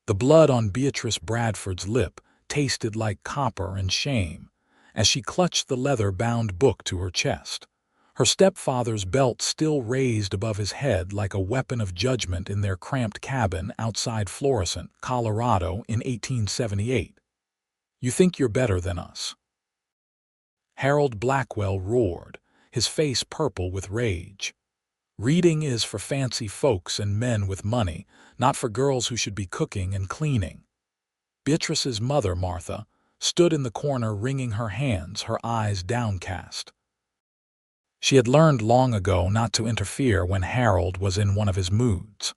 The blood on Beatrice Bradford's lip tasted like copper and shame as she clutched the leather-bound book to her chest. Her stepfather's belt still raised above his head like a weapon of judgment in their cramped cabin outside Florissant, Colorado in 1878. "You think you're better than us?" Harold Blackwell roared, his face purple with rage. "Reading is for fancy folks and men with money, not for girls who should be cooking and cleaning." Beatrice's mother, Martha, stood in the corner wringing her hands, her eyes downcast. She had learned long ago not to interfere when Harold was in one of his moods.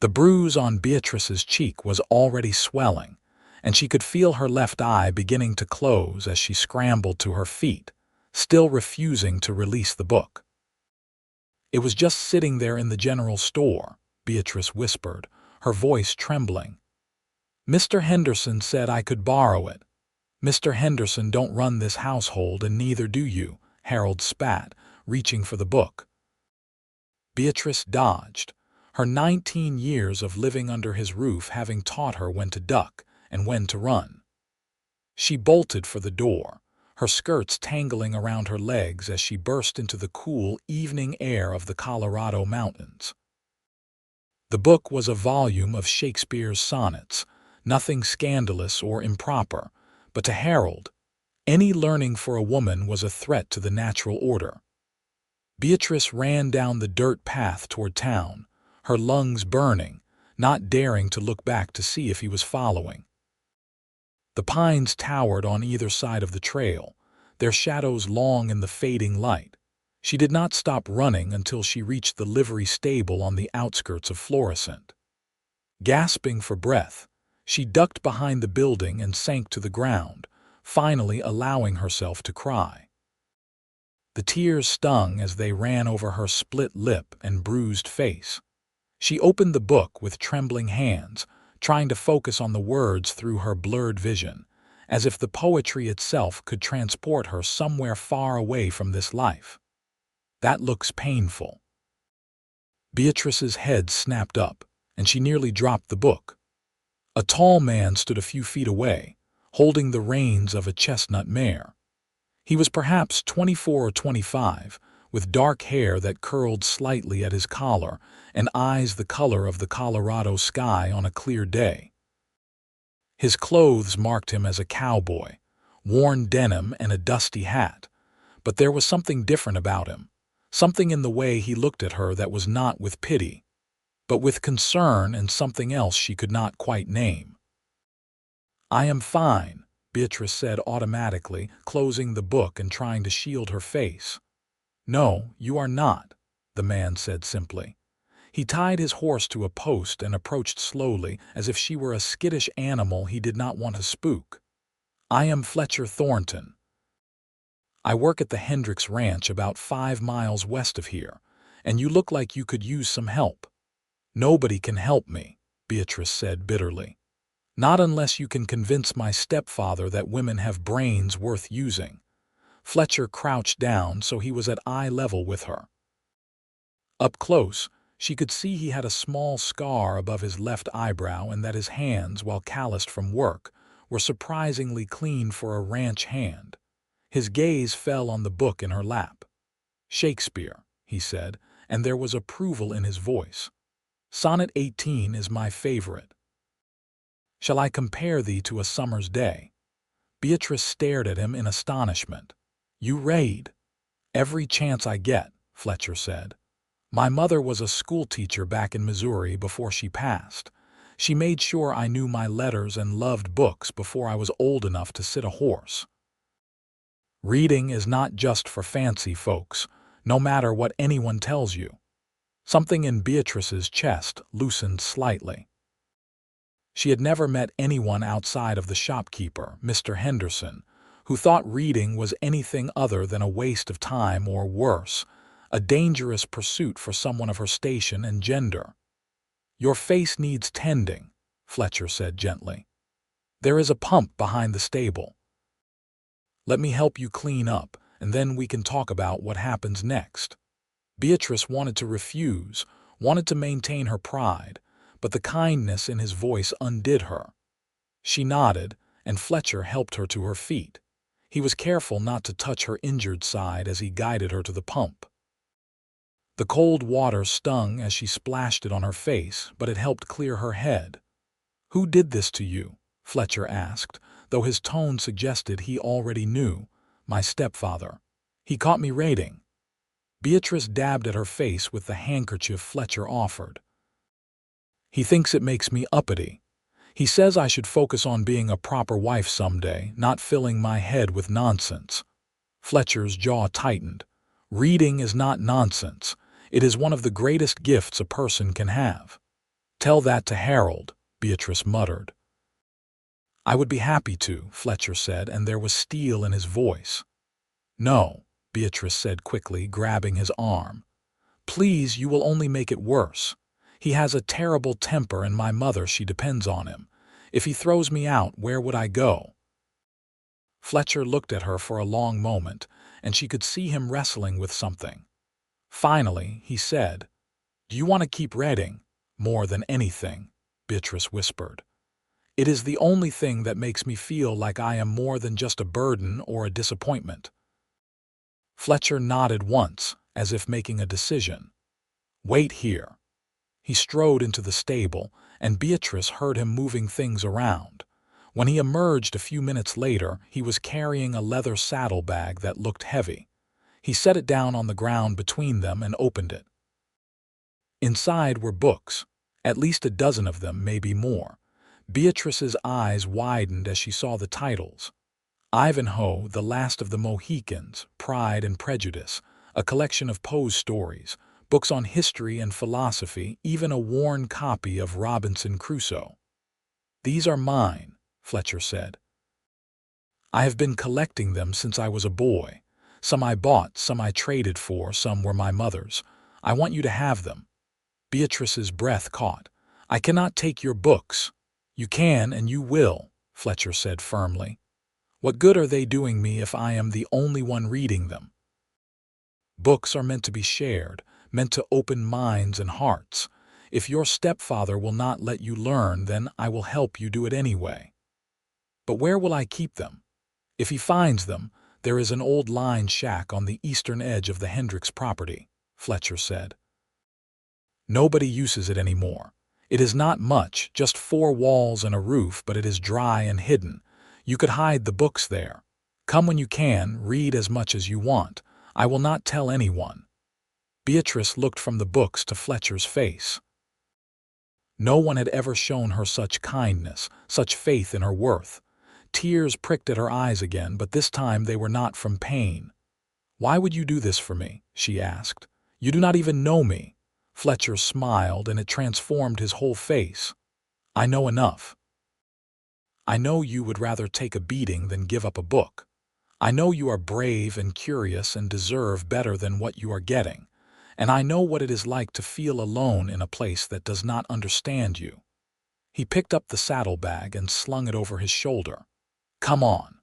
The bruise on Beatrice's cheek was already swelling, and she could feel her left eye beginning to close as she scrambled to her feet, still refusing to release the book. "It was just sitting there in the general store," Beatrice whispered, her voice trembling. "Mr. Henderson said I could borrow it." "Mr. Henderson don't run this household, and neither do you," Harold spat, reaching for the book. Beatrice dodged, her 19 years of living under his roof having taught her when to duck and when to run. She bolted for the door, her skirts tangling around her legs as she burst into the cool evening air of the Colorado mountains. The book was a volume of Shakespeare's sonnets, nothing scandalous or improper, but to Harold, any learning for a woman was a threat to the natural order. Beatrice ran down the dirt path toward town, her lungs burning, not daring to look back to see if he was following. The pines towered on either side of the trail, their shadows long in the fading light. She did not stop running until she reached the livery stable on the outskirts of Florissant. Gasping for breath, she ducked behind the building and sank to the ground, finally allowing herself to cry. The tears stung as they ran over her split lip and bruised face. She opened the book with trembling hands, trying to focus on the words through her blurred vision, as if the poetry itself could transport her somewhere far away from this life. "That looks painful." Beatrice's head snapped up, and she nearly dropped the book. A tall man stood a few feet away, holding the reins of a chestnut mare. He was perhaps 24 or 25, with dark hair that curled slightly at his collar and eyes the color of the Colorado sky on a clear day. His clothes marked him as a cowboy, worn denim and a dusty hat, but there was something different about him, something in the way he looked at her that was not with pity, but with concern and something else she could not quite name. "I am fine," Beatrice said automatically, closing the book and trying to shield her face. "No, you are not," the man said simply. He tied his horse to a post and approached slowly, as if she were a skittish animal he did not want to spook. "I am Fletcher Thornton. I work at the Hendricks Ranch about 5 miles west of here, and you look like you could use some help." "Nobody can help me," Beatrice said bitterly. "Not unless you can convince my stepfather that women have brains worth using." Fletcher crouched down so he was at eye level with her. Up close, she could see he had a small scar above his left eyebrow and that his hands, while calloused from work, were surprisingly clean for a ranch hand. His gaze fell on the book in her lap. "Shakespeare," he said, and there was approval in his voice. "Sonnet 18 is my favorite. Shall I compare thee to a summer's day?" Beatrice stared at him in astonishment. "You read?" "Every chance I get," Fletcher said. "My mother was a schoolteacher back in Missouri before she passed. She made sure I knew my letters and loved books before I was old enough to sit a horse." Reading is not just for fancy folks, no matter what anyone tells you. Something in Beatrice's chest loosened slightly. She had never met anyone outside of the shopkeeper, Mr. Henderson, who thought reading was anything other than a waste of time or worse, a dangerous pursuit for someone of her station and gender. "Your face needs tending," Fletcher said gently. "There is a pump behind the stable. Let me help you clean up, and then we can talk about what happens next." Beatrice wanted to refuse, wanted to maintain her pride, but the kindness in his voice undid her. She nodded, and Fletcher helped her to her feet. He was careful not to touch her injured side as he guided her to the pump. The cold water stung as she splashed it on her face, but it helped clear her head. "Who did this to you?" Fletcher asked, though his tone suggested he already knew. "My stepfather. He caught me raiding." Beatrice dabbed at her face with the handkerchief Fletcher offered. "He thinks it makes me uppity. He says I should focus on being a proper wife someday, not filling my head with nonsense." Fletcher's jaw tightened. "Reading is not nonsense. It is one of the greatest gifts a person can have." "Tell that to Harold," Beatrice muttered. "I would be happy to," Fletcher said, and there was steel in his voice. "No," Beatrice said quickly, grabbing his arm. "Please, you will only make it worse. He has a terrible temper, and my mother, she depends on him. If he throws me out, where would I go?" Fletcher looked at her for a long moment, and she could see him wrestling with something. Finally, he said, "Do you want to keep reading?" "More than anything," Beatrice whispered. "It is the only thing that makes me feel like I am more than just a burden or a disappointment." Fletcher nodded once, as if making a decision. "Wait here." He strode into the stable, and Beatrice heard him moving things around. When he emerged a few minutes later, he was carrying a leather saddlebag that looked heavy. He set it down on the ground between them and opened it. Inside were books, at least a dozen of them, maybe more. Beatrice's eyes widened as she saw the titles. Ivanhoe, The Last of the Mohicans, Pride and Prejudice, a collection of Poe's stories, books on history and philosophy, even a worn copy of Robinson Crusoe. "These are mine," Fletcher said. "I have been collecting them since I was a boy. Some I bought, some I traded for, some were my mother's. I want you to have them." Beatrice's breath caught. "I cannot take your books." "You can and you will," Fletcher said firmly. "What good are they doing me if I am the only one reading them?" "Books are meant to be shared, meant to open minds and hearts. If your stepfather will not let you learn, then I will help you do it anyway." "But where will I keep them?" "If he finds them, there is an old line shack on the eastern edge of the Hendricks property," Fletcher said. "Nobody uses it anymore. It is not much, just 4 walls and a roof, but it is dry and hidden. You could hide the books there. Come when you can, read as much as you want. I will not tell anyone." Beatrice looked from the books to Fletcher's face. No one had ever shown her such kindness, such faith in her worth. Tears pricked at her eyes again, but this time they were not from pain. "Why would you do this for me?" she asked. "You do not even know me." Fletcher smiled, and it transformed his whole face. "I know enough. I know you would rather take a beating than give up a book. I know you are brave and curious and deserve better than what you are getting. And I know what it is like to feel alone in a place that does not understand you." He picked up the saddlebag and slung it over his shoulder. "Come on.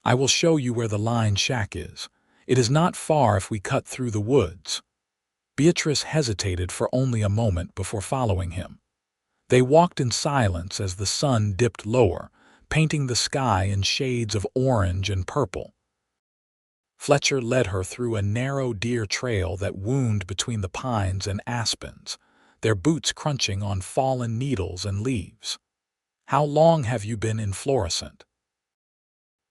I will show you where the line shack is. It is not far if we cut through the woods." Beatrice hesitated for only a moment before following him. They walked in silence as the sun dipped lower, painting the sky in shades of orange and purple. Fletcher led her through a narrow deer trail that wound between the pines and aspens, their boots crunching on fallen needles and leaves. "How long have you been in Florissant?"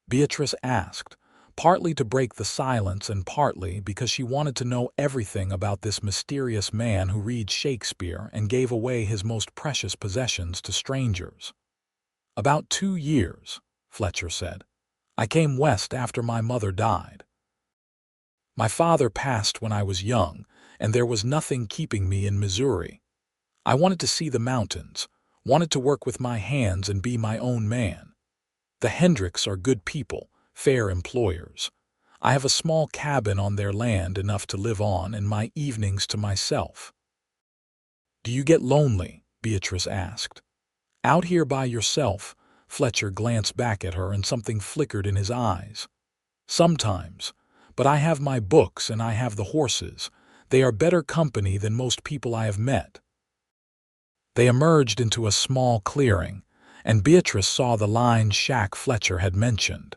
Beatrice asked, partly to break the silence and partly because she wanted to know everything about this mysterious man who reads Shakespeare and gave away his most precious possessions to strangers. "About 2 years," Fletcher said. "I came west after my mother died. My father passed when I was young, and there was nothing keeping me in Missouri. I wanted to see the mountains, wanted to work with my hands and be my own man. The Hendricks are good people, fair employers. I have a small cabin on their land, enough to live on, and my evenings to myself." "Do you get lonely?" Beatrice asked. "Out here by yourself?" Fletcher glanced back at her and something flickered in his eyes. "Sometimes. But I have my books and I have the horses. They are better company than most people I have met." They emerged into a small clearing, and Beatrice saw the lined shack Fletcher had mentioned.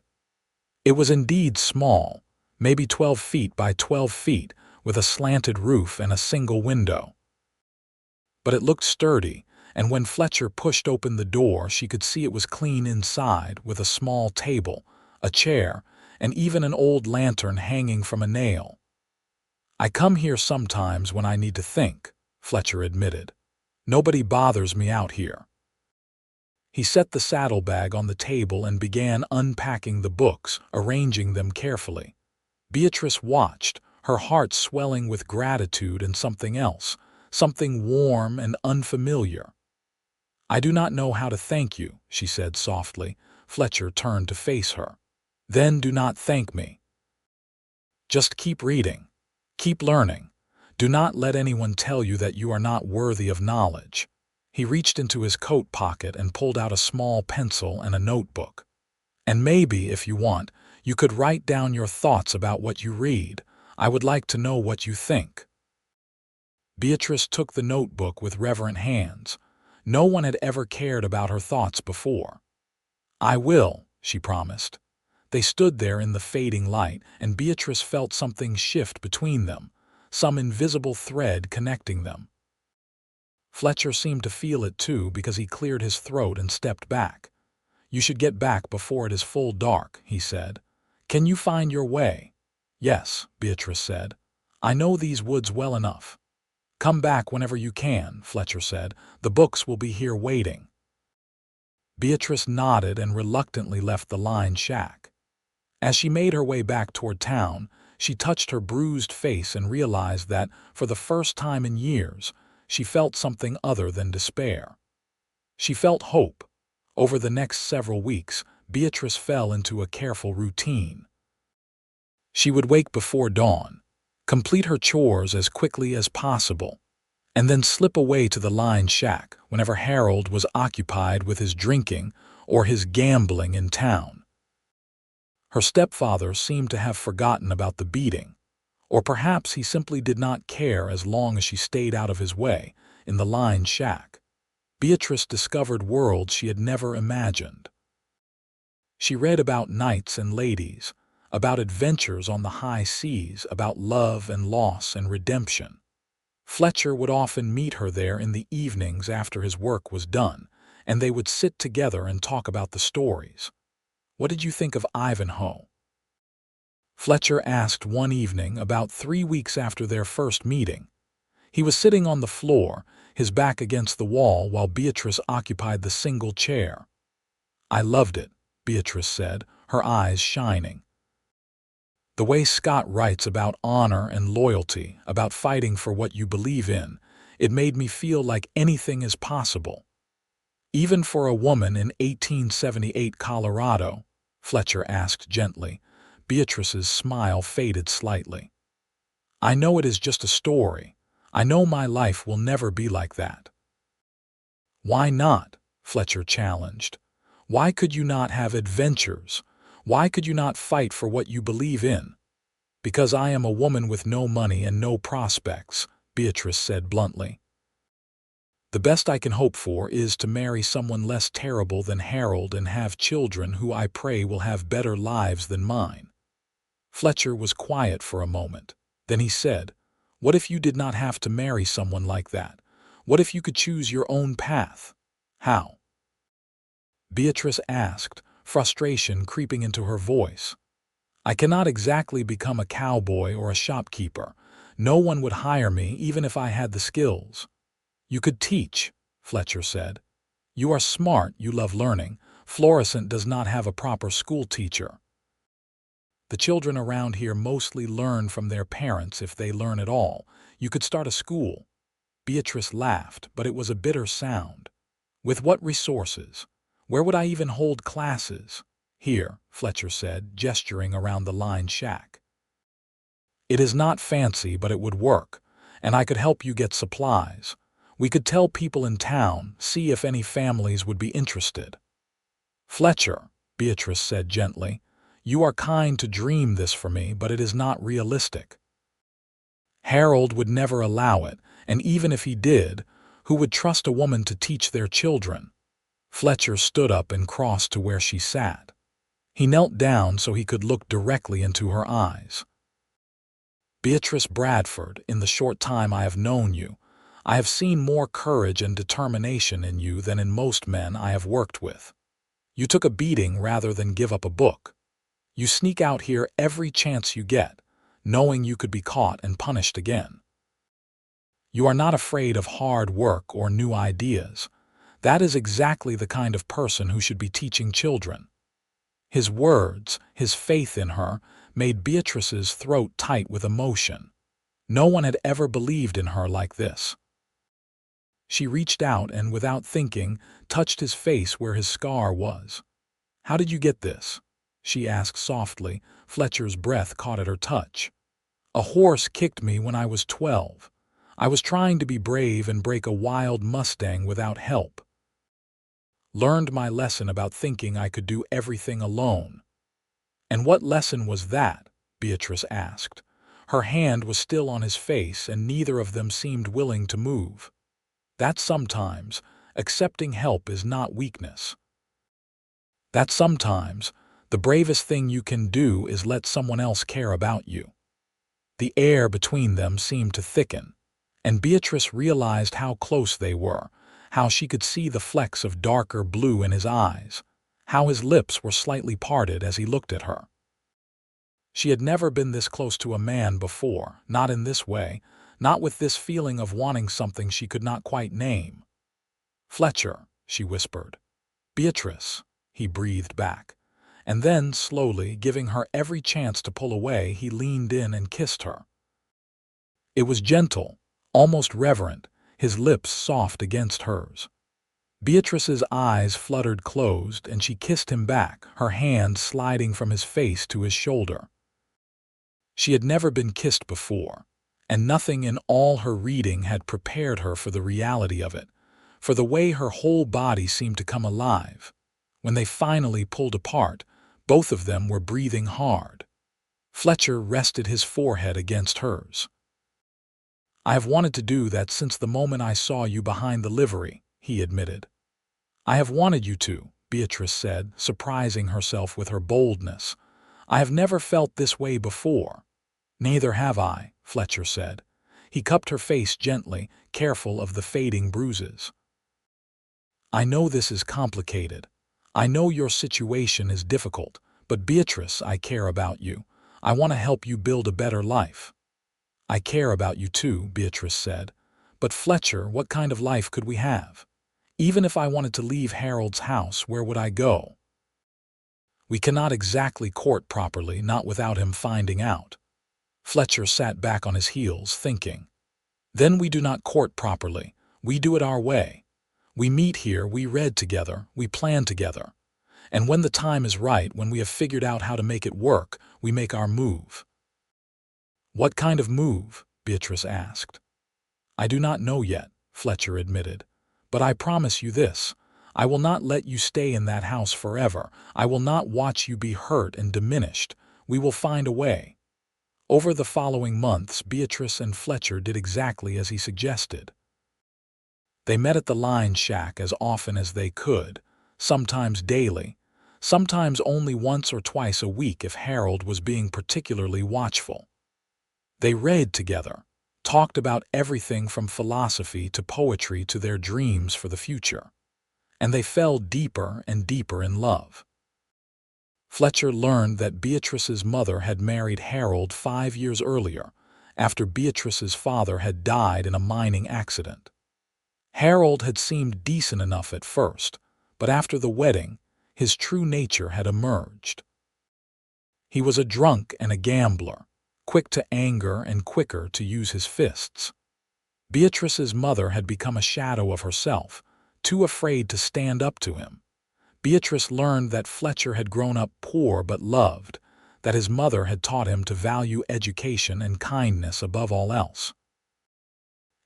It was indeed small, maybe 12 feet by 12 feet, with a slanted roof and a single window. But it looked sturdy, and when Fletcher pushed open the door, she could see it was clean inside, with a small table, a chair, and even an old lantern hanging from a nail. "I come here sometimes when I need to think," Fletcher admitted. "Nobody bothers me out here." He set the saddlebag on the table and began unpacking the books, arranging them carefully. Beatrice watched, her heart swelling with gratitude and something else, something warm and unfamiliar. "I do not know how to thank you," she said softly. Fletcher turned to face her. "Then do not thank me. Just keep reading. Keep learning. Do not let anyone tell you that you are not worthy of knowledge." He reached into his coat pocket and pulled out a small pencil and a notebook. "And maybe, if you want, you could write down your thoughts about what you read. I would like to know what you think." Beatrice took the notebook with reverent hands. No one had ever cared about her thoughts before. "I will," she promised. They stood there in the fading light, and Beatrice felt something shift between them, some invisible thread connecting them. Fletcher seemed to feel it too, because he cleared his throat and stepped back. "You should get back before it is full dark," he said. "Can you find your way?" "Yes," Beatrice said. "I know these woods well enough." "Come back whenever you can," Fletcher said. "The books will be here waiting." Beatrice nodded and reluctantly left the lined shack. As she made her way back toward town, she touched her bruised face and realized that, for the first time in years, she felt something other than despair. She felt hope. Over the next several weeks, Beatrice fell into a careful routine. She would wake before dawn, complete her chores as quickly as possible, and then slip away to the lined shack whenever Harold was occupied with his drinking or his gambling in town. Her stepfather seemed to have forgotten about the beating, or perhaps he simply did not care as long as she stayed out of his way in the lined shack. Beatrice discovered worlds she had never imagined. She read about knights and ladies, about adventures on the high seas, about love and loss and redemption. Fletcher would often meet her there in the evenings after his work was done, and they would sit together and talk about the stories. "What did you think of Ivanhoe?" Fletcher asked one evening, about 3 weeks after their first meeting. He was sitting on the floor, his back against the wall, while Beatrice occupied the single chair. "I loved it," Beatrice said, her eyes shining. "The way Scott writes about honor and loyalty, about fighting for what you believe in, it made me feel like anything is possible. Even for a woman in 1878 Colorado," Fletcher asked gently. Beatrice's smile faded slightly. "I know it is just a story. I know my life will never be like that." "Why not?" Fletcher challenged. "Why could you not have adventures? Why could you not fight for what you believe in?" "Because I am a woman with no money and no prospects," Beatrice said bluntly. "The best I can hope for is to marry someone less terrible than Harold and have children who I pray will have better lives than mine." Fletcher was quiet for a moment. Then he said, "What if you did not have to marry someone like that? What if you could choose your own path?" "How?" Beatrice asked, frustration creeping into her voice. "I cannot exactly become a cowboy or a shopkeeper. No one would hire me even if I had the skills." "You could teach," Fletcher said. "You are smart, you love learning. Florissant does not have a proper school teacher. The children around here mostly learn from their parents, if they learn at all. You could start a school." Beatrice laughed, but it was a bitter sound. "With what resources? Where would I even hold classes?" "Here," Fletcher said, gesturing around the lined shack. "It is not fancy, but it would work, and I could help you get supplies. We could tell people in town, see if any families would be interested." "Fletcher," Beatrice said gently, "you are kind to dream this for me, but it is not realistic. Harold would never allow it, and even if he did, Who would trust a woman to teach their children? Fletcher stood up and crossed to where she sat. He knelt down so he could look directly into her eyes. Beatrice Bradford, in the short time I have known you, I have seen more courage and determination in you than in most men I have worked with. You took a beating rather than give up a book. You sneak out here every chance you get, knowing you could be caught and punished again. You are not afraid of hard work or new ideas. That is exactly the kind of person who should be teaching children. His words, his faith in her, made Beatrice's throat tight with emotion. No one had ever believed in her like this. She reached out and, without thinking, touched his face where his scar was. "How did you get this?" she asked softly. Fletcher's breath caught at her touch. "A horse kicked me when I was 12. I was trying to be brave and break a wild Mustang without help. Learned my lesson about thinking I could do everything alone." "And what lesson was that?" Beatrice asked. Her hand was still on his face, and neither of them seemed willing to move. "That sometimes accepting help is not weakness. That sometimes the bravest thing you can do is let someone else care about you." The air between them seemed to thicken, and Beatrice realized how close they were, how she could see the flecks of darker blue in his eyes, how his lips were slightly parted as he looked at her. She had never been this close to a man before, not in this way, not with this feeling of wanting something she could not quite name. "Fletcher," she whispered. "Beatrice," he breathed back. And then, slowly, giving her every chance to pull away, he leaned in and kissed her. It was gentle, almost reverent, his lips soft against hers. Beatrice's eyes fluttered closed, and she kissed him back, her hand sliding from his face to his shoulder. She had never been kissed before, and nothing in all her reading had prepared her for the reality of it, for the way her whole body seemed to come alive. When they finally pulled apart, both of them were breathing hard. Fletcher rested his forehead against hers. "I have wanted to do that since the moment I saw you behind the livery," he admitted. "I have wanted you to," Beatrice said, surprising herself with her boldness. "I have never felt this way before." "Neither have I," Fletcher said. He cupped her face gently, careful of the fading bruises. "I know this is complicated. I know your situation is difficult, but Beatrice, I care about you. I want to help you build a better life." "I care about you too," Beatrice said. "But Fletcher, what kind of life could we have? Even if I wanted to leave Harold's house, where would I go? We cannot exactly court properly, not without him finding out." Fletcher sat back on his heels, thinking. "Then we do not court properly. We do it our way. We meet here, we read together, we plan together. And when the time is right, when we have figured out how to make it work, we make our move." "What kind of move?" Beatrice asked. "I do not know yet," Fletcher admitted. "But I promise you this. I will not let you stay in that house forever. I will not watch you be hurt and diminished. We will find a way." Over the following months, Beatrice and Fletcher did exactly as he suggested. They met at the line shack as often as they could, sometimes daily, sometimes only once or twice a week if Harold was being particularly watchful. They read together, talked about everything from philosophy to poetry to their dreams for the future, and they fell deeper and deeper in love. Fletcher learned that Beatrice's mother had married Harold 5 years earlier, after Beatrice's father had died in a mining accident. Harold had seemed decent enough at first, but after the wedding, his true nature had emerged. He was a drunk and a gambler, quick to anger and quicker to use his fists. Beatrice's mother had become a shadow of herself, too afraid to stand up to him. Beatrice learned that Fletcher had grown up poor but loved, that his mother had taught him to value education and kindness above all else.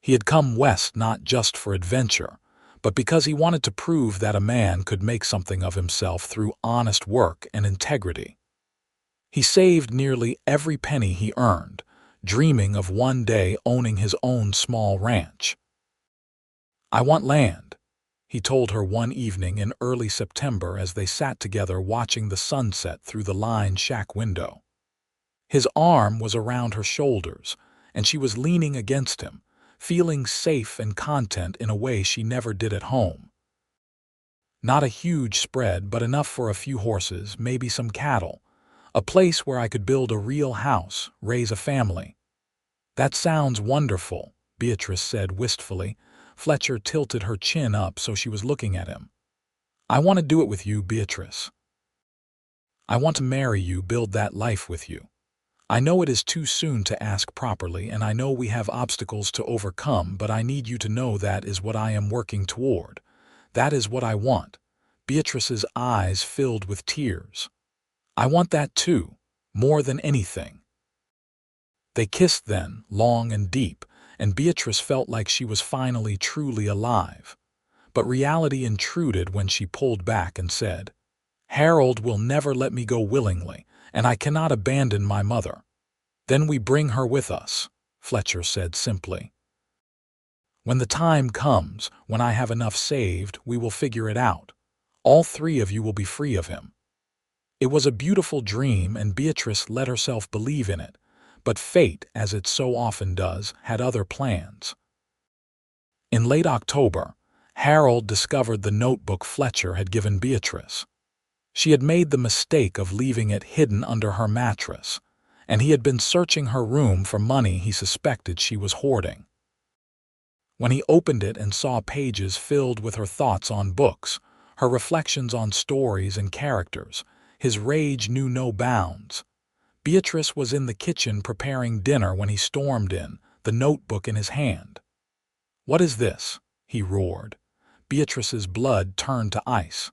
He had come west not just for adventure, but because he wanted to prove that a man could make something of himself through honest work and integrity. He saved nearly every penny he earned, dreaming of one day owning his own small ranch. "I want land," he told her one evening in early September as they sat together watching the sunset through the lined shack window. His arm was around her shoulders, and she was leaning against him, feeling safe and content in a way she never did at home. Not a huge spread, but enough for a few horses, maybe some cattle. A place where I could build a real house, raise a family. "That sounds wonderful," Beatrice said wistfully. Fletcher tilted her chin up so she was looking at him. "I want to do it with you, Beatrice. I want to marry you, build that life with you. I know it is too soon to ask properly, and I know we have obstacles to overcome, but I need you to know that is what I am working toward. That is what I want." Beatrice's eyes filled with tears. "I want that too, more than anything." They kissed then, long and deep, and Beatrice felt like she was finally truly alive. But reality intruded when she pulled back and said, "Harold will never let me go willingly, and I cannot abandon my mother." "Then we bring her with us," Fletcher said simply. "When the time comes, when I have enough saved, we will figure it out. All three of you will be free of him." It was a beautiful dream, and Beatrice let herself believe in it, but fate, as it so often does, had other plans. In late October, Harold discovered the notebook Fletcher had given Beatrice. She had made the mistake of leaving it hidden under her mattress, and he had been searching her room for money he suspected she was hoarding. When he opened it and saw pages filled with her thoughts on books, her reflections on stories and characters, his rage knew no bounds. Beatrice was in the kitchen preparing dinner when he stormed in, the notebook in his hand. "What is this?" he roared. Beatrice's blood turned to ice.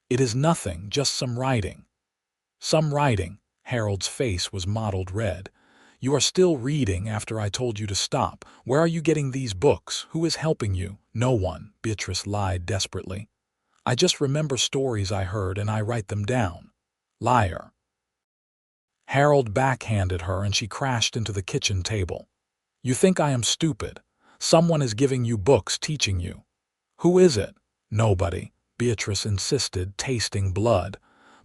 "It is nothing, just some writing." "Some writing?" Harold's face was mottled red. "You are still reading after I told you to stop. Where are you getting these books? Who is helping you?" "No one," Beatrice lied desperately. "I just remember stories I heard and I write them down." "Liar." Harold backhanded her and she crashed into the kitchen table. "You think I am stupid? Someone is giving you books, teaching you." "Who is it?" "Nobody," Beatrice insisted, tasting blood.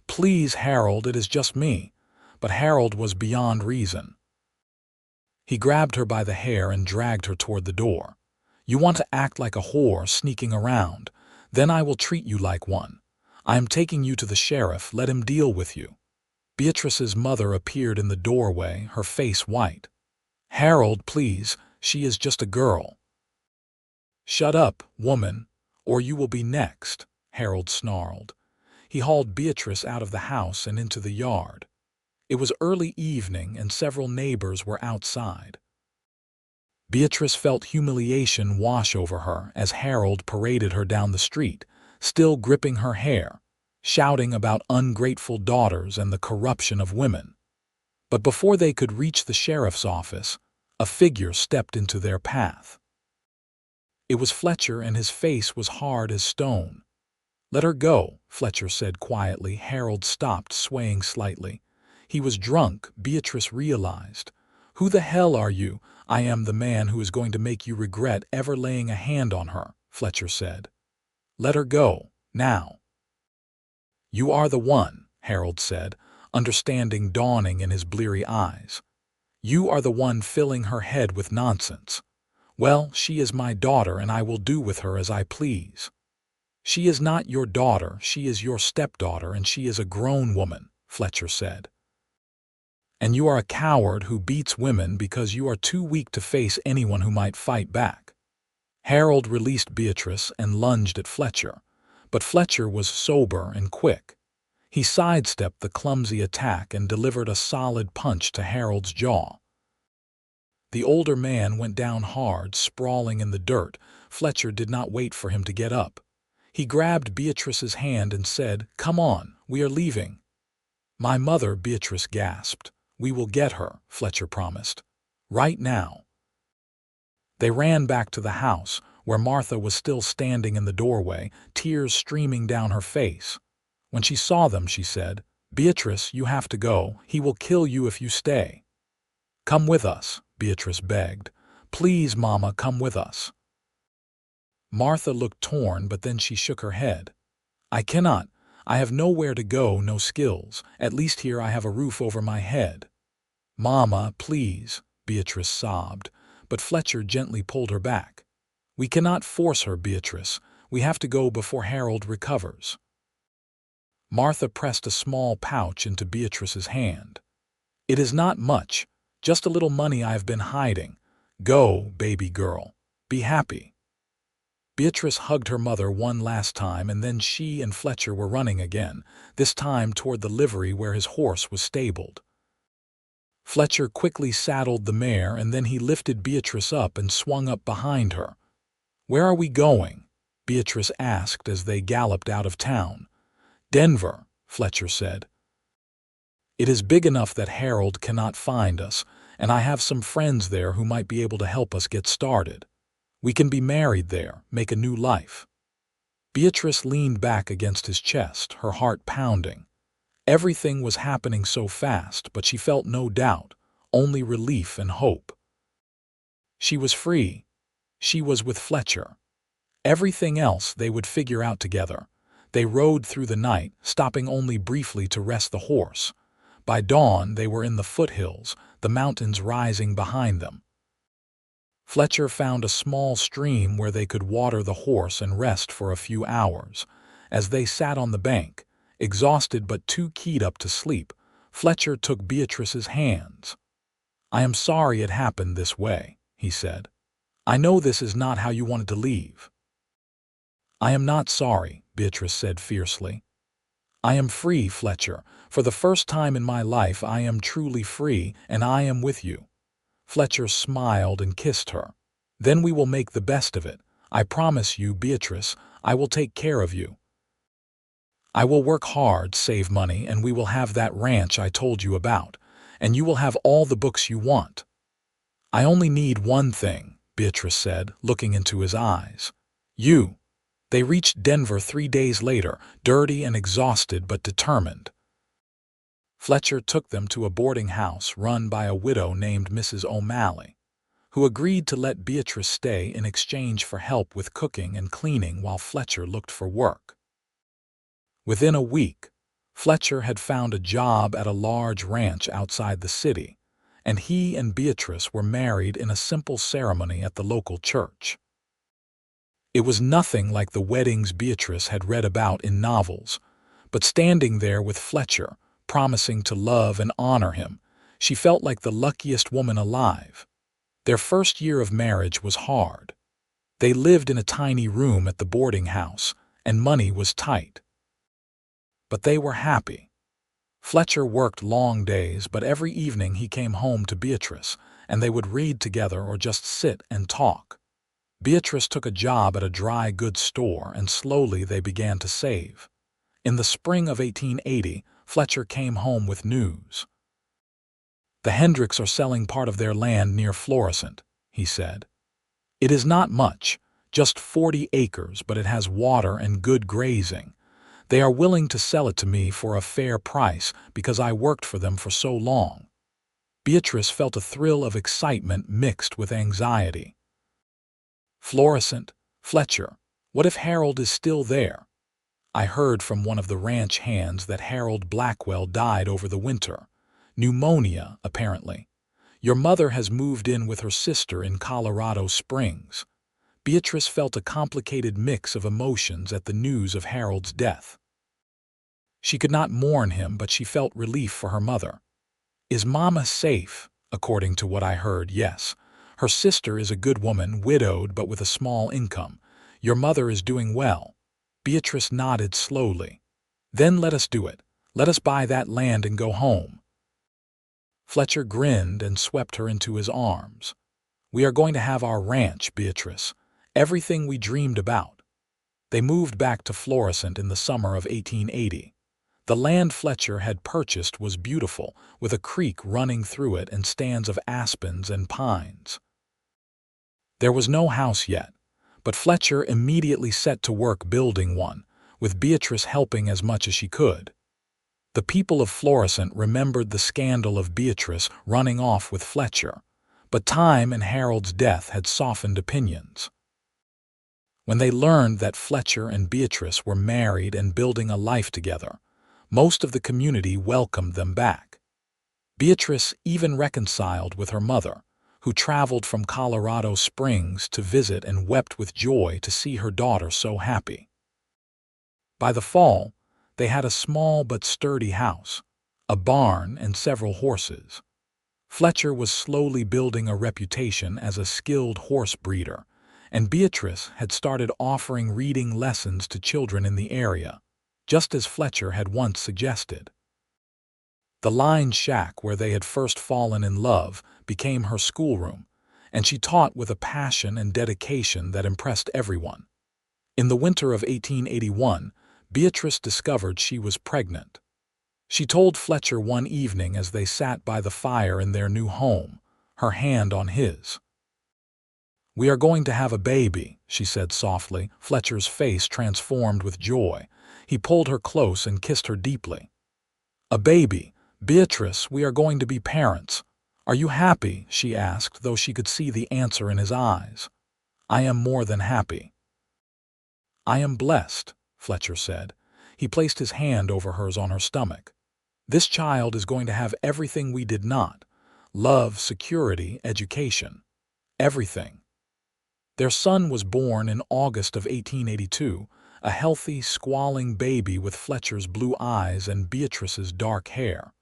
"Please, Harold, it is just me." But Harold was beyond reason. He grabbed her by the hair and dragged her toward the door. "You want to act like a whore sneaking around? Then I will treat you like one. I am taking you to the sheriff, let him deal with you." Beatrice's mother appeared in the doorway, her face white. "Harold, please, she is just a girl." "Shut up, woman, or you will be next," Harold snarled. He hauled Beatrice out of the house and into the yard. It was early evening and several neighbors were outside. Beatrice felt humiliation wash over her as Harold paraded her down the street, still gripping her hair, shouting about ungrateful daughters and the corruption of women. But before they could reach the sheriff's office, a figure stepped into their path. It was Fletcher, and his face was hard as stone. "Let her go," Fletcher said quietly. Harold stopped, swaying slightly. He was drunk, Beatrice realized. "Who the hell are you?" "I am the man who is going to make you regret ever laying a hand on her," Fletcher said. "Let her go, now." "You are the one," Harold said, understanding dawning in his bleary eyes. "You are the one filling her head with nonsense. Well, she is my daughter and I will do with her as I please." "She is not your daughter, she is your stepdaughter, and she is a grown woman," Fletcher said. "And you are a coward who beats women because you are too weak to face anyone who might fight back." Harold released Beatrice and lunged at Fletcher, but Fletcher was sober and quick. He sidestepped the clumsy attack and delivered a solid punch to Harold's jaw. The older man went down hard, sprawling in the dirt. Fletcher did not wait for him to get up. He grabbed Beatrice's hand and said, "Come on, we are leaving." "My mother," Beatrice gasped. "We will get her," Fletcher promised. "Right now." They ran back to the house, where Martha was still standing in the doorway, tears streaming down her face. When she saw them, she said, "Beatrice, you have to go. He will kill you if you stay." "Come with us," Beatrice begged. "Please, Mama, come with us." Martha looked torn, but then she shook her head. I cannot. I have nowhere to go, no skills. At least here I have a roof over my head. Mama, please, Beatrice sobbed, but Fletcher gently pulled her back. We cannot force her, Beatrice. We have to go before Harold recovers. Martha pressed a small pouch into Beatrice's hand. It is not much, just a little money I have been hiding. Go, baby girl. Be happy. Beatrice hugged her mother one last time, and then she and Fletcher were running again, this time toward the livery where his horse was stabled. Fletcher quickly saddled the mare, and then he lifted Beatrice up and swung up behind her. Where are we going? Beatrice asked as they galloped out of town. Denver, Fletcher said. It is big enough that Harold cannot find us, and I have some friends there who might be able to help us get started. We can be married there, make a new life. Beatrice leaned back against his chest, her heart pounding. Everything was happening so fast, but she felt no doubt, only relief and hope. She was free. She was with Fletcher. Everything else they would figure out together. They rode through the night, stopping only briefly to rest the horse. By dawn, they were in the foothills, the mountains rising behind them. Fletcher found a small stream where they could water the horse and rest for a few hours. As they sat on the bank, exhausted but too keyed up to sleep, Fletcher took Beatrice's hands. I am sorry it happened this way, he said. I know this is not how you wanted to leave. I am not sorry, Beatrice said fiercely. I am free, Fletcher. For the first time in my life I am truly free, and I am with you. Fletcher smiled and kissed her. Then we will make the best of it. I promise you, Beatrice, I will take care of you. I will work hard, save money, and we will have that ranch I told you about, and you will have all the books you want. I only need one thing, Beatrice said, looking into his eyes. You. They reached Denver 3 days later, dirty and exhausted but determined. Fletcher took them to a boarding house run by a widow named Mrs. O'Malley, who agreed to let Beatrice stay in exchange for help with cooking and cleaning while Fletcher looked for work. Within a week, Fletcher had found a job at a large ranch outside the city, and he and Beatrice were married in a simple ceremony at the local church. It was nothing like the weddings Beatrice had read about in novels, but standing there with Fletcher, promising to love and honor him, she felt like the luckiest woman alive. Their first year of marriage was hard. They lived in a tiny room at the boarding house, and money was tight. But they were happy. Fletcher worked long days, but every evening he came home to Beatrice, and they would read together or just sit and talk. Beatrice took a job at a dry goods store, and slowly they began to save. In the spring of 1880, Fletcher came home with news. The Hendricks are selling part of their land near Florissant, he said. It is not much, just 40 acres, but it has water and good grazing. They are willing to sell it to me for a fair price because I worked for them for so long. Beatrice felt a thrill of excitement mixed with anxiety. Florissant, Fletcher, what if Harold is still there? I heard from one of the ranch hands that Harold Blackwell died over the winter. Pneumonia, apparently. Your mother has moved in with her sister in Colorado Springs. Beatrice felt a complicated mix of emotions at the news of Harold's death. She could not mourn him, but she felt relief for her mother. Is Mama safe? According to what I heard, yes. Her sister is a good woman, widowed but with a small income. Your mother is doing well. Beatrice nodded slowly. Then let us do it. Let us buy that land and go home. Fletcher grinned and swept her into his arms. We are going to have our ranch, Beatrice. Everything we dreamed about. They moved back to Florissant in the summer of 1880. The land Fletcher had purchased was beautiful, with a creek running through it and stands of aspens and pines. There was no house yet, but Fletcher immediately set to work building one, with Beatrice helping as much as she could. The people of Florissant remembered the scandal of Beatrice running off with Fletcher, but time and Harold's death had softened opinions. When they learned that Fletcher and Beatrice were married and building a life together, most of the community welcomed them back. Beatrice even reconciled with her mother, who traveled from Colorado Springs to visit and wept with joy to see her daughter so happy. By the fall, they had a small but sturdy house, a barn, and several horses. Fletcher was slowly building a reputation as a skilled horse breeder, and Beatrice had started offering reading lessons to children in the area, just as Fletcher had once suggested. The lined shack where they had first fallen in love became her schoolroom, and she taught with a passion and dedication that impressed everyone. In the winter of 1881, Beatrice discovered she was pregnant. She told Fletcher one evening as they sat by the fire in their new home, her hand on his. "We are going to have a baby," she said softly. Fletcher's face transformed with joy. He pulled her close and kissed her deeply. "A baby. Beatrice, we are going to be parents. Are you happy?" she asked, though she could see the answer in his eyes. "I am more than happy." "I am blessed," Fletcher said. He placed his hand over hers on her stomach. "This child is going to have everything we did not: love, security, education. Everything." Their son was born in August of 1882, a healthy, squalling baby with Fletcher's blue eyes and Beatrice's dark hair.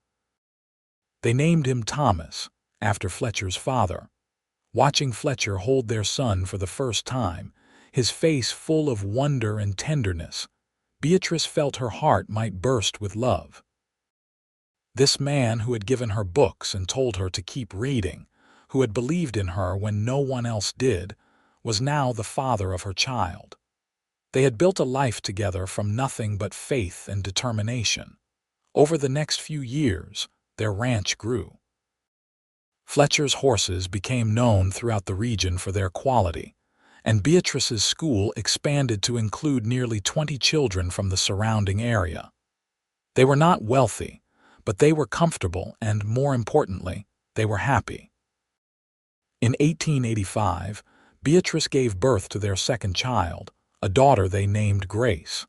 They named him Thomas, after Fletcher's father. Watching Fletcher hold their son for the first time, his face full of wonder and tenderness, Beatrice felt her heart might burst with love. This man who had given her books and told her to keep reading, who had believed in her when no one else did, was now the father of her child. They had built a life together from nothing but faith and determination. Over the next few years, their ranch grew. Fletcher's horses became known throughout the region for their quality, and Beatrice's school expanded to include nearly 20 children from the surrounding area. They were not wealthy, but they were comfortable and, more importantly, they were happy. In 1885, Beatrice gave birth to their second child, a daughter they named Grace.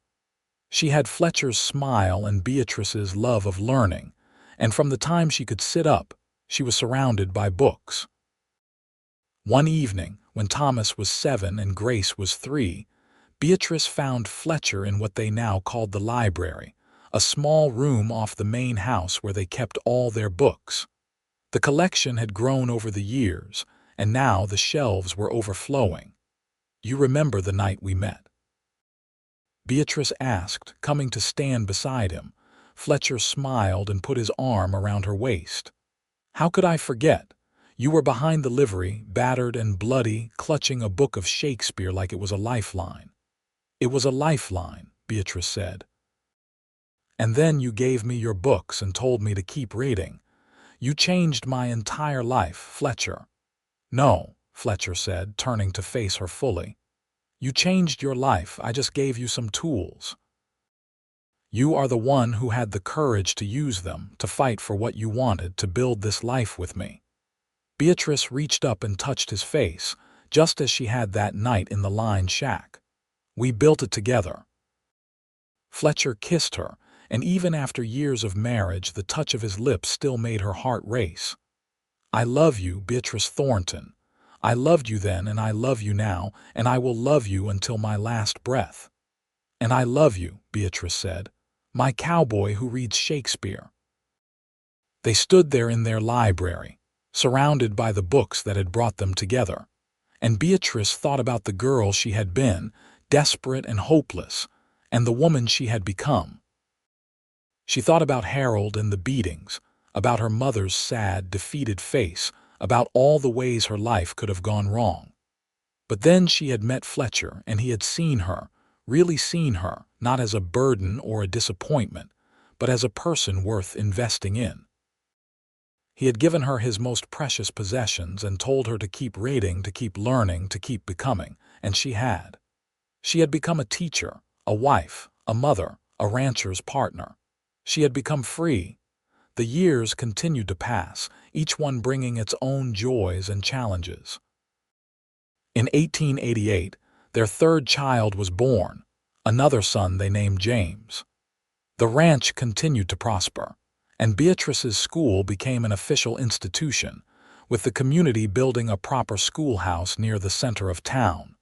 She had Fletcher's smile and Beatrice's love of learning, and from the time she could sit up, she was surrounded by books. One evening, when Thomas was 7 and Grace was 3, Beatrice found Fletcher in what they now called the library, a small room off the main house where they kept all their books. The collection had grown over the years, and now the shelves were overflowing. "You remember the night we met?" Beatrice asked, coming to stand beside him. Fletcher smiled and put his arm around her waist. "How could I forget? You were behind the livery, battered and bloody, clutching a book of Shakespeare like it was a lifeline." "It was a lifeline," Beatrice said. "And then you gave me your books and told me to keep reading. You changed my entire life, Fletcher." "No," Fletcher said, turning to face her fully. "You changed your life. I just gave you some tools. You are the one who had the courage to use them, to fight for what you wanted, to build this life with me." Beatrice reached up and touched his face, just as she had that night in the lined shack. "We built it together." Fletcher kissed her, and even after years of marriage, the touch of his lips still made her heart race. "I love you, Beatrice Thornton. I loved you then, and I love you now, and I will love you until my last breath." "And I love you," Beatrice said, "my cowboy who reads Shakespeare." They stood there in their library, surrounded by the books that had brought them together, and Beatrice thought about the girl she had been, desperate and hopeless, and the woman she had become. She thought about Harold and the beatings, about her mother's sad, defeated face, about all the ways her life could have gone wrong. But then she had met Fletcher, and he had seen her, really seen her, not as a burden or a disappointment, but as a person worth investing in. He had given her his most precious possessions and told her to keep reading, to keep learning, to keep becoming, and she had. She had become a teacher, a wife, a mother, a rancher's partner. She had become free. The years continued to pass, each one bringing its own joys and challenges. In 1888, Their third child was born, another son they named James. The ranch continued to prosper, and Beatrice's school became an official institution, with the community building a proper schoolhouse near the center of town.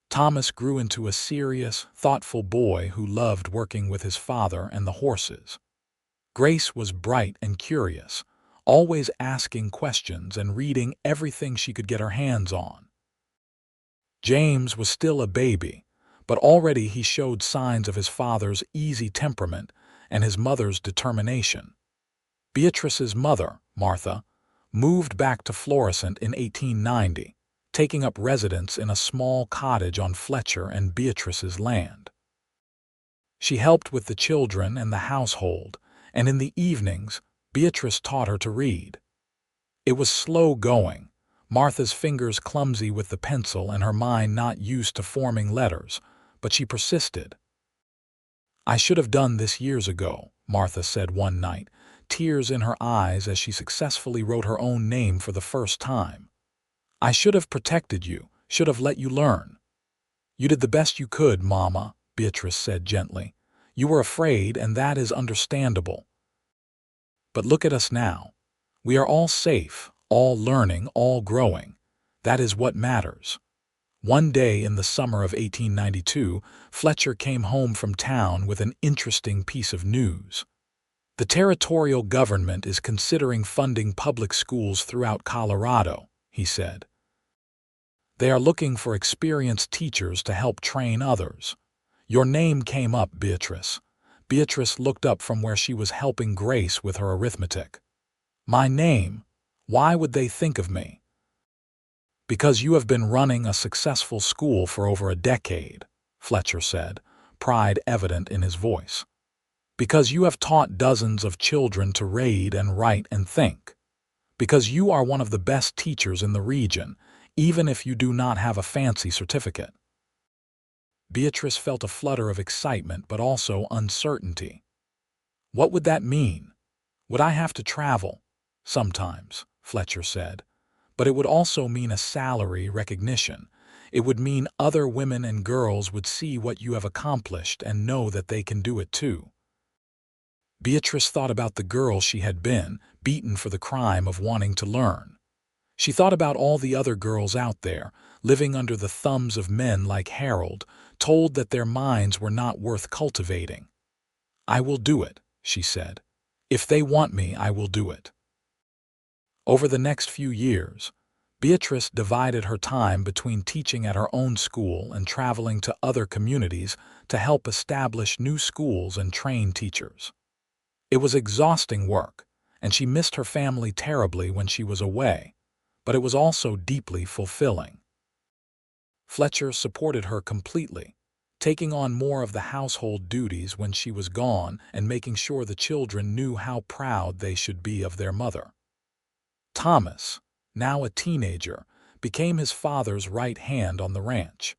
Thomas grew into a serious, thoughtful boy who loved working with his father and the horses. Grace was bright and curious, always asking questions and reading everything she could get her hands on. James was still a baby, but already he showed signs of his father's easy temperament and his mother's determination. Beatrice's mother, Martha, moved back to Florissant in 1890, taking up residence in a small cottage on Fletcher and Beatrice's land. She helped with the children and the household, and in the evenings, Beatrice taught her to read. It was slow going, Martha's fingers clumsy with the pencil and her mind not used to forming letters, but she persisted. "I should have done this years ago," Martha said one night, tears in her eyes as she successfully wrote her own name for the first time. "I should have protected you, should have let you learn." "You did the best you could, Mama," Beatrice said gently. "You were afraid, and that is understandable. But look at us now. We are all safe, all learning, all growing. That is what matters." One day in the summer of 1892, Fletcher came home from town with an interesting piece of news. "The territorial government is considering funding public schools throughout Colorado," he said. "They are looking for experienced teachers to help train others. Your name came up, Beatrice." Beatrice looked up from where she was helping Grace with her arithmetic. "My name? Why would they think of me?" "Because you have been running a successful school for over a decade," Fletcher said, pride evident in his voice. "Because you have taught dozens of children to read and write and think. Because you are one of the best teachers in the region, even if you do not have a fancy certificate." Beatrice felt a flutter of excitement but also uncertainty. "What would that mean? Would I have to travel?" "Sometimes," Fletcher said. "But it would also mean a salary, recognition. It would mean other women and girls would see what you have accomplished and know that they can do it too." Beatrice thought about the girl she had been, beaten for the crime of wanting to learn. She thought about all the other girls out there, living under the thumbs of men like Harold, told that their minds were not worth cultivating. "I will do it," she said. "If they want me, I will do it." Over the next few years, Beatrice divided her time between teaching at her own school and traveling to other communities to help establish new schools and train teachers. It was exhausting work, and she missed her family terribly when she was away, but it was also deeply fulfilling. Fletcher supported her completely, taking on more of the household duties when she was gone and making sure the children knew how proud they should be of their mother. Thomas, now a teenager, became his father's right hand on the ranch.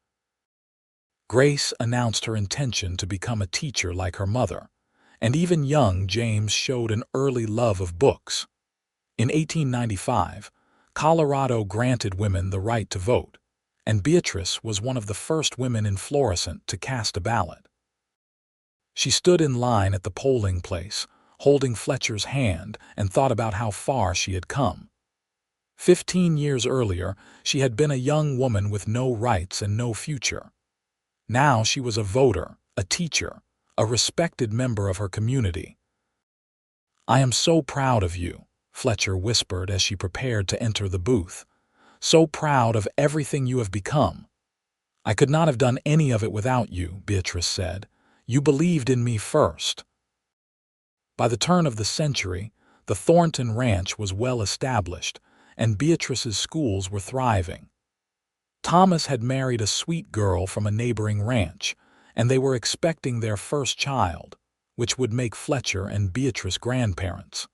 Grace announced her intention to become a teacher like her mother, and even young James showed an early love of books. In 1895, Colorado granted women the right to vote, and Beatrice was one of the first women in Florissant to cast a ballot. She stood in line at the polling place, holding Fletcher's hand, and thought about how far she had come. 15 years earlier, she had been a young woman with no rights and no future. Now she was a voter, a teacher, a respected member of her community. "I am so proud of you," Fletcher whispered as she prepared to enter the booth. "So proud of everything you have become." "I could not have done any of it without you," Beatrice said. "You believed in me first." By the turn of the century, the Thornton Ranch was well established, and Beatrice's schools were thriving. Thomas had married a sweet girl from a neighboring ranch, and they were expecting their first child, which would make Fletcher and Beatrice grandparents.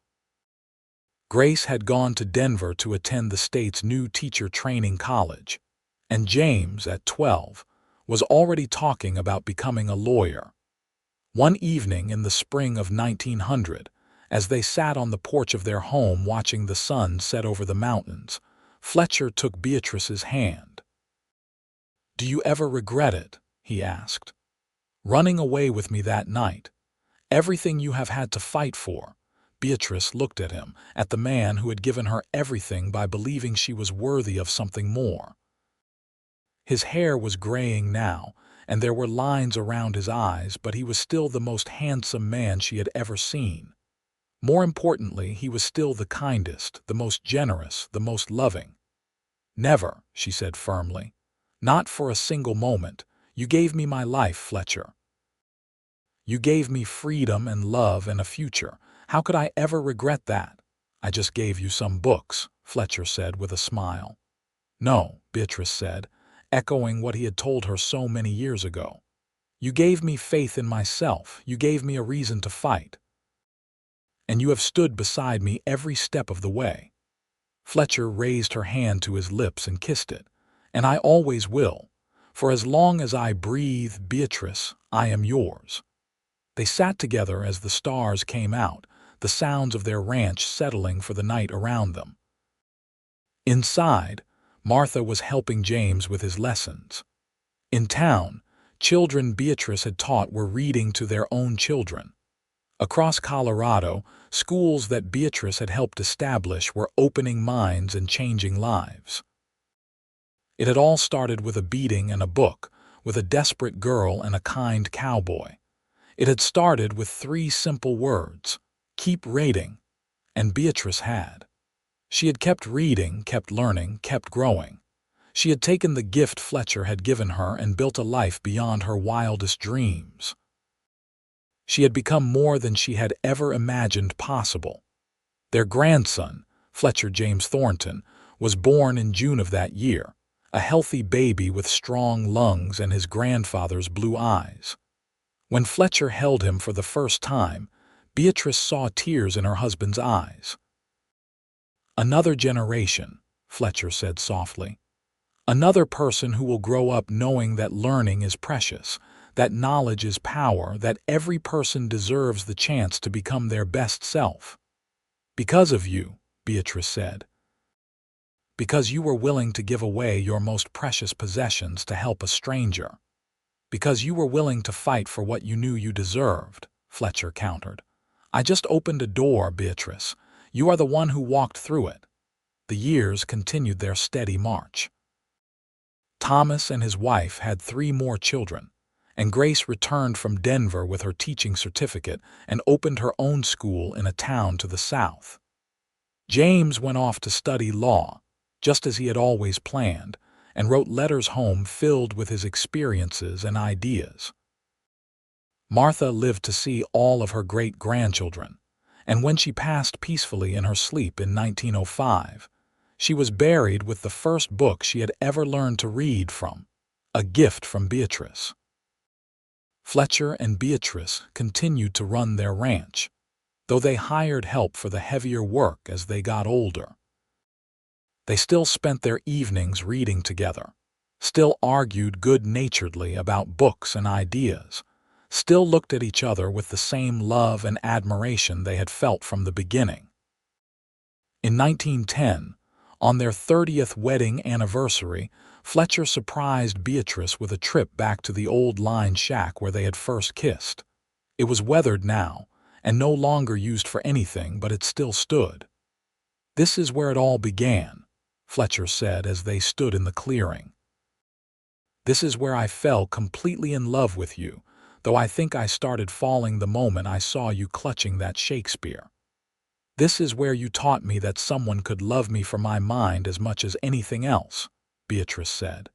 Grace had gone to Denver to attend the state's new teacher training college, and James, at 12, was already talking about becoming a lawyer. One evening in the spring of 1900, as they sat on the porch of their home watching the sun set over the mountains, Fletcher took Beatrice's hand. "Do you ever regret it?" he asked. "Running away with me that night. Everything you have had to fight for." Beatrice looked at him, at the man who had given her everything by believing she was worthy of something more. His hair was graying now, and there were lines around his eyes, but he was still the most handsome man she had ever seen. More importantly, he was still the kindest, the most generous, the most loving. "Never," she said firmly. "Not for a single moment. You gave me my life, Fletcher. You gave me freedom and love and a future. How could I ever regret that?" "I just gave you some books," Fletcher said with a smile. "No," Beatrice said, echoing what he had told her so many years ago. "You gave me faith in myself. You gave me a reason to fight. And you have stood beside me every step of the way." Fletcher raised her hand to his lips and kissed it. "And I always will. For as long as I breathe, Beatrice, I am yours." They sat together as the stars came out, the sounds of their ranch settling for the night around them. Inside, Martha was helping James with his lessons. In town, children Beatrice had taught were reading to their own children. Across Colorado, schools that Beatrice had helped establish were opening minds and changing lives. It had all started with a beating and a book, with a desperate girl and a kind cowboy. It had started with 3 simple words: keep reading, and Beatrice had. She had kept reading, kept learning, kept growing. She had taken the gift Fletcher had given her and built a life beyond her wildest dreams. She had become more than she had ever imagined possible. Their grandson, Fletcher James Thornton, was born in June of that year, a healthy baby with strong lungs and his grandfather's blue eyes. When Fletcher held him for the first time, Beatrice saw tears in her husband's eyes. "Another generation," Fletcher said softly. "Another person who will grow up knowing that learning is precious, that knowledge is power, that every person deserves the chance to become their best self." "Because of you," Beatrice said. "Because you were willing to give away your most precious possessions to help a stranger. Because you were willing to fight for what you knew you deserved," Fletcher countered. "I just opened a door, Beatrice. You are the one who walked through it." The years continued their steady march. Thomas and his wife had 3 more children, and Grace returned from Denver with her teaching certificate and opened her own school in a town to the south. James went off to study law, just as he had always planned, and wrote letters home filled with his experiences and ideas. Martha lived to see all of her great-grandchildren, and when she passed peacefully in her sleep in 1905, she was buried with the first book she had ever learned to read from, a gift from Beatrice. Fletcher and Beatrice continued to run their ranch, though they hired help for the heavier work as they got older. They still spent their evenings reading together, still argued good-naturedly about books and ideas, still looked at each other with the same love and admiration they had felt from the beginning. In 1910, on their 30th wedding anniversary, Fletcher surprised Beatrice with a trip back to the old line shack where they had first kissed. It was weathered now, and no longer used for anything, but it still stood. "This is where it all began," Fletcher said as they stood in the clearing. "This is where I fell completely in love with you, though I think I started falling the moment I saw you clutching that Shakespeare. This is where you taught me that someone could love me for my mind as much as anything else," Beatrice said.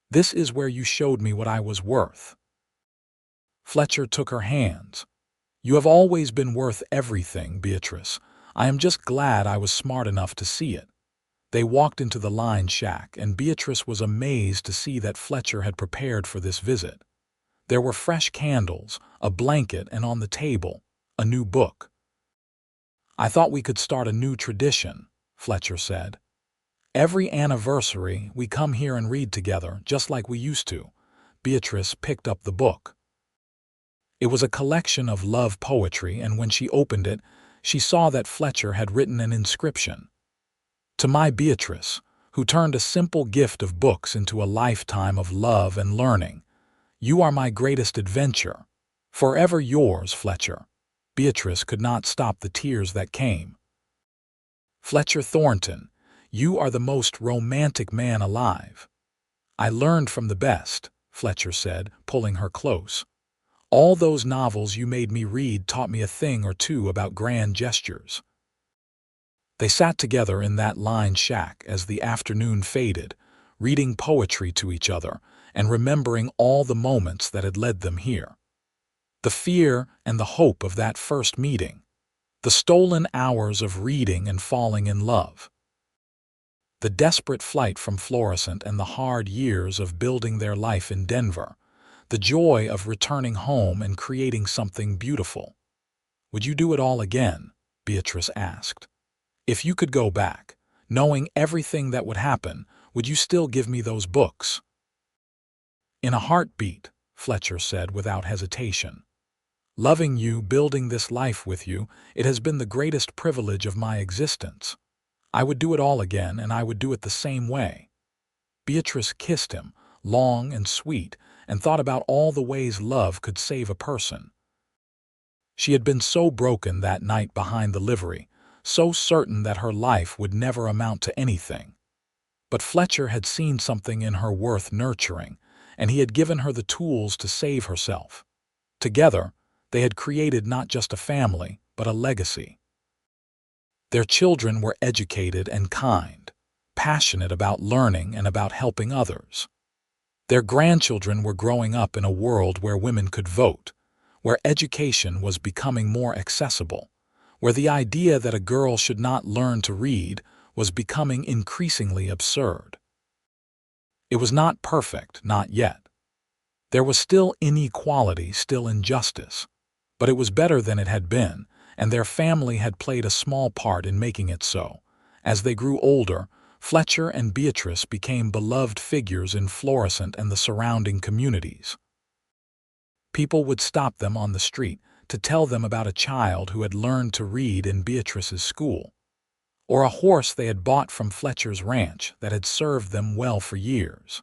"This is where you showed me what I was worth." Fletcher took her hands. "You have always been worth everything, Beatrice. I am just glad I was smart enough to see it." They walked into the line shack, and Beatrice was amazed to see that Fletcher had prepared for this visit. There were fresh candles, a blanket, and on the table, a new book. "I thought we could start a new tradition," Fletcher said. "Every anniversary, we come here and read together, just like we used to." Beatrice picked up the book. It was a collection of love poetry, and when she opened it, she saw that Fletcher had written an inscription. "To my Beatrice, who turned a simple gift of books into a lifetime of love and learning. You are my greatest adventure. Forever yours, Fletcher. Beatrice could not stop the tears that came. Fletcher Thornton, you are the most romantic man alive. I learned from the best, Fletcher said, pulling her close. All those novels you made me read taught me a thing or two about grand gestures. They sat together in that lined shack as the afternoon faded, reading poetry to each other and remembering all the moments that had led them here. The fear and the hope of that first meeting, the stolen hours of reading and falling in love, the desperate flight from Florissant and the hard years of building their life in Denver, the joy of returning home and creating something beautiful. Would you do it all again? Beatrice asked. If you could go back, knowing everything that would happen, would you still give me those books? In a heartbeat, Fletcher said without hesitation. Loving you, building this life with you, it has been the greatest privilege of my existence. I would do it all again, and I would do it the same way. Beatrice kissed him, long and sweet, and thought about all the ways love could save a person. She had been so broken that night behind the livery, so certain that her life would never amount to anything. But Fletcher had seen something in her worth nurturing, and he had given her the tools to save herself. Together, they had created not just a family, but a legacy. Their children were educated and kind, passionate about learning and about helping others. Their grandchildren were growing up in a world where women could vote, where education was becoming more accessible, where the idea that a girl should not learn to read was becoming increasingly absurd. It was not perfect, not yet. There was still inequality, still injustice, but it was better than it had been, and their family had played a small part in making it so. As they grew older, Fletcher and Beatrice became beloved figures in Florissant and the surrounding communities. People would stop them on the street to tell them about a child who had learned to read in Beatrice's school, or a horse they had bought from Fletcher's ranch that had served them well for years.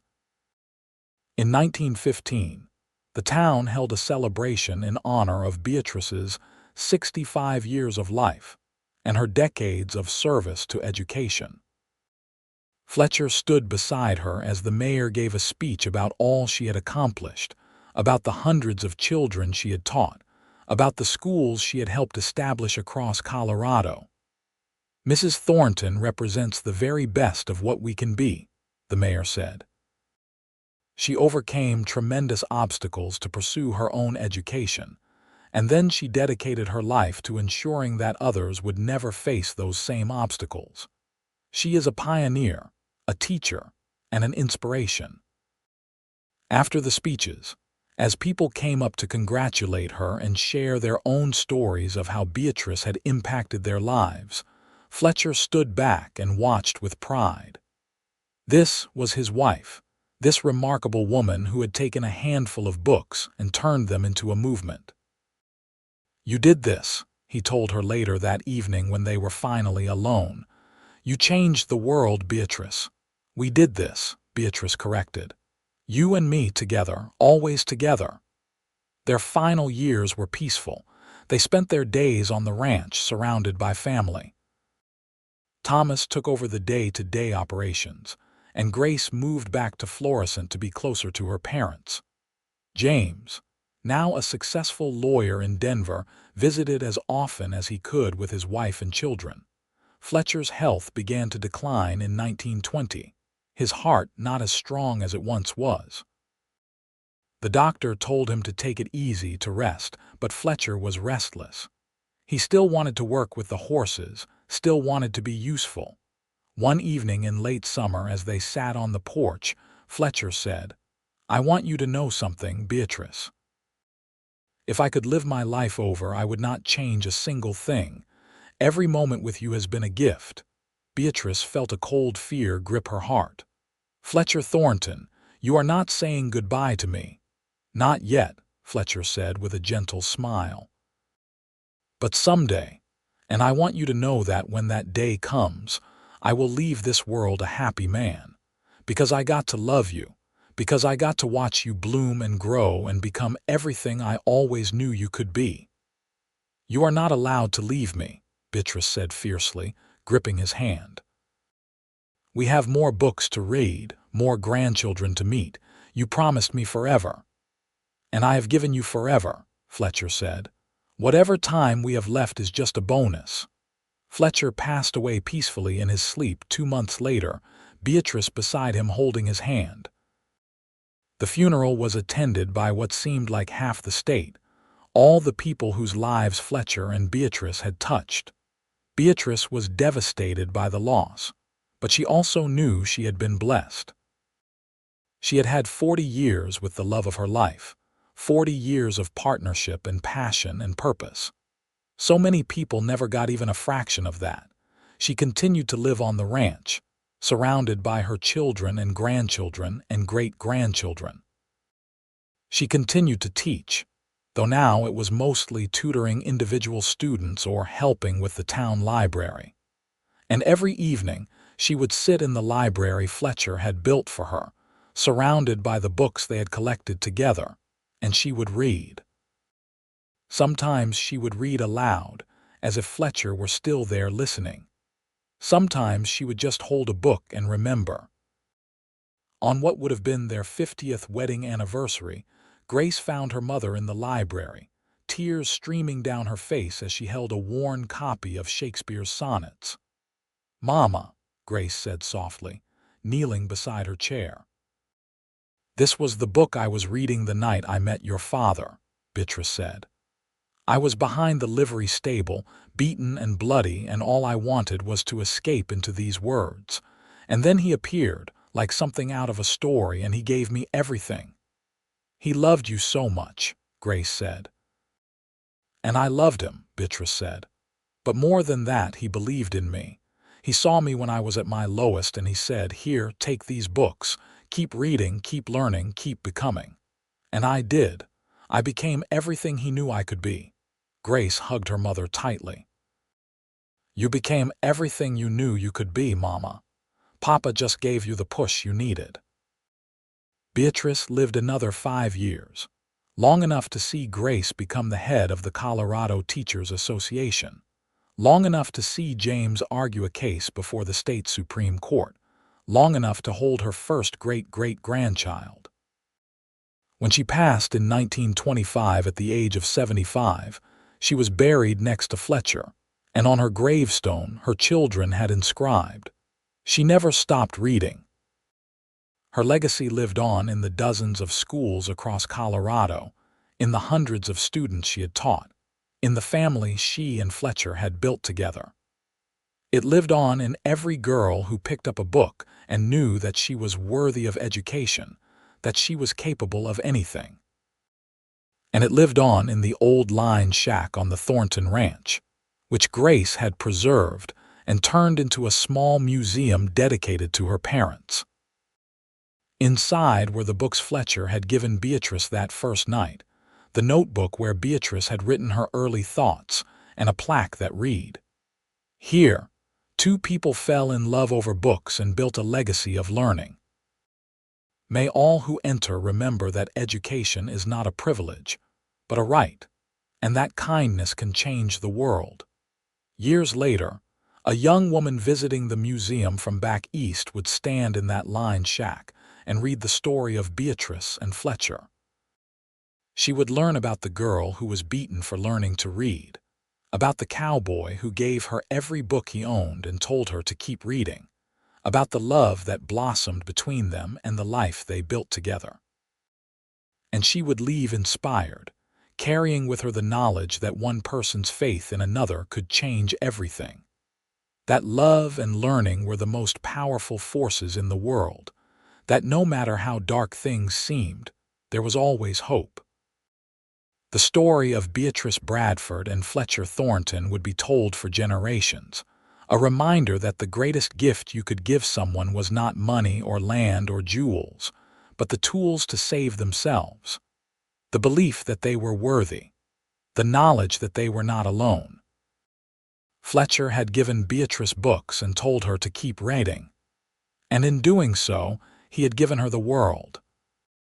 In 1915, the town held a celebration in honor of Beatrice's 65 years of life and her decades of service to education. Fletcher stood beside her as the mayor gave a speech about all she had accomplished, about the hundreds of children she had taught, about the schools she had helped establish across Colorado. Mrs. Thornton represents the very best of what we can be, the mayor said. She overcame tremendous obstacles to pursue her own education, and then she dedicated her life to ensuring that others would never face those same obstacles. She is a pioneer, a teacher, and an inspiration. After the speeches, as people came up to congratulate her and share their own stories of how Beatrice had impacted their lives, Fletcher stood back and watched with pride. This was his wife, this remarkable woman who had taken a handful of books and turned them into a movement. You did this, he told her later that evening when they were finally alone. You changed the world, Beatrice. We did this, Beatrice corrected. You and me together, always together. Their final years were peaceful. They spent their days on the ranch surrounded by family. Thomas took over the day-to-day operations, and Grace moved back to Florissant to be closer to her parents. James, now a successful lawyer in Denver, visited as often as he could with his wife and children. Fletcher's health began to decline in 1920, his heart not as strong as it once was. The doctor told him to take it easy to rest, but Fletcher was restless. He still wanted to work with the horses, still wanted to be useful. One evening in late summer, as they sat on the porch, Fletcher said, "I want you to know something, Beatrice. If I could live my life over, I would not change a single thing. Every moment with you has been a gift." Beatrice felt a cold fear grip her heart. "Fletcher Thornton, you are not saying goodbye to me." "Not yet," Fletcher said with a gentle smile. "But someday, and I want you to know that when that day comes, I will leave this world a happy man. Because I got to love you. Because I got to watch you bloom and grow and become everything I always knew you could be. You are not allowed to leave me, Beatrice said fiercely, gripping his hand. We have more books to read, more grandchildren to meet. You promised me forever. And I have given you forever, Fletcher said. Whatever time we have left is just a bonus. Fletcher passed away peacefully in his sleep 2 months later, Beatrice beside him holding his hand. The funeral was attended by what seemed like half the state, all the people whose lives Fletcher and Beatrice had touched. Beatrice was devastated by the loss, but she also knew she had been blessed. She had had 40 years with the love of her life, 40 years of partnership and passion and purpose. So many people never got even a fraction of that. She continued to live on the ranch, surrounded by her children and grandchildren and great-grandchildren. She continued to teach, though now it was mostly tutoring individual students or helping with the town library. And every evening, she would sit in the library Fletcher had built for her, surrounded by the books they had collected together, and she would read. Sometimes she would read aloud, as if Fletcher were still there listening. Sometimes she would just hold a book and remember. On what would have been their 50th wedding anniversary, Grace found her mother in the library, tears streaming down her face as she held a worn copy of Shakespeare's sonnets. "Mama," Grace said softly, kneeling beside her chair. "This was the book I was reading the night I met your father," Beatrice said. "I was behind the livery stable, beaten and bloody, and all I wanted was to escape into these words. And then he appeared, like something out of a story, and he gave me everything." "He loved you so much," Grace said. "And I loved him," Beatrice said. "But more than that, he believed in me. He saw me when I was at my lowest, and he said, 'Here, take these books. Keep reading, keep learning, keep becoming.' And I did. I became everything he knew I could be." Grace hugged her mother tightly. "You became everything you knew you could be, Mama. Papa just gave you the push you needed." Beatrice lived another 5 years, long enough to see Grace become the head of the Colorado Teachers Association, long enough to see James argue a case before the state Supreme Court, long enough to hold her first great-great-grandchild. When she passed in 1925 at the age of 75, she was buried next to Fletcher, and on her gravestone her children had inscribed, "She never stopped reading." Her legacy lived on in the dozens of schools across Colorado, in the hundreds of students she had taught, in the family she and Fletcher had built together. It lived on in every girl who picked up a book and knew that she was worthy of education, that she was capable of anything. And it lived on in the old line shack on the Thornton Ranch, which Grace had preserved and turned into a small museum dedicated to her parents. Inside were the books Fletcher had given Beatrice that first night, the notebook where Beatrice had written her early thoughts, and a plaque that read, "Here, 2 people fell in love over books and built a legacy of learning. May all who enter remember that education is not a privilege, but a right, and that kindness can change the world." Years later, a young woman visiting the museum from back east would stand in that lined shack and read the story of Beatrice and Fletcher. She would learn about the girl who was beaten for learning to read, about the cowboy who gave her every book he owned and told her to keep reading, about the love that blossomed between them and the life they built together. And she would leave inspired, carrying with her the knowledge that one person's faith in another could change everything. That love and learning were the most powerful forces in the world, that no matter how dark things seemed, there was always hope. The story of Beatrice Bradford and Fletcher Thornton would be told for generations, a reminder that the greatest gift you could give someone was not money or land or jewels, but the tools to save themselves, the belief that they were worthy, the knowledge that they were not alone. Fletcher had given Beatrice books and told her to keep reading. And in doing so, he had given her the world.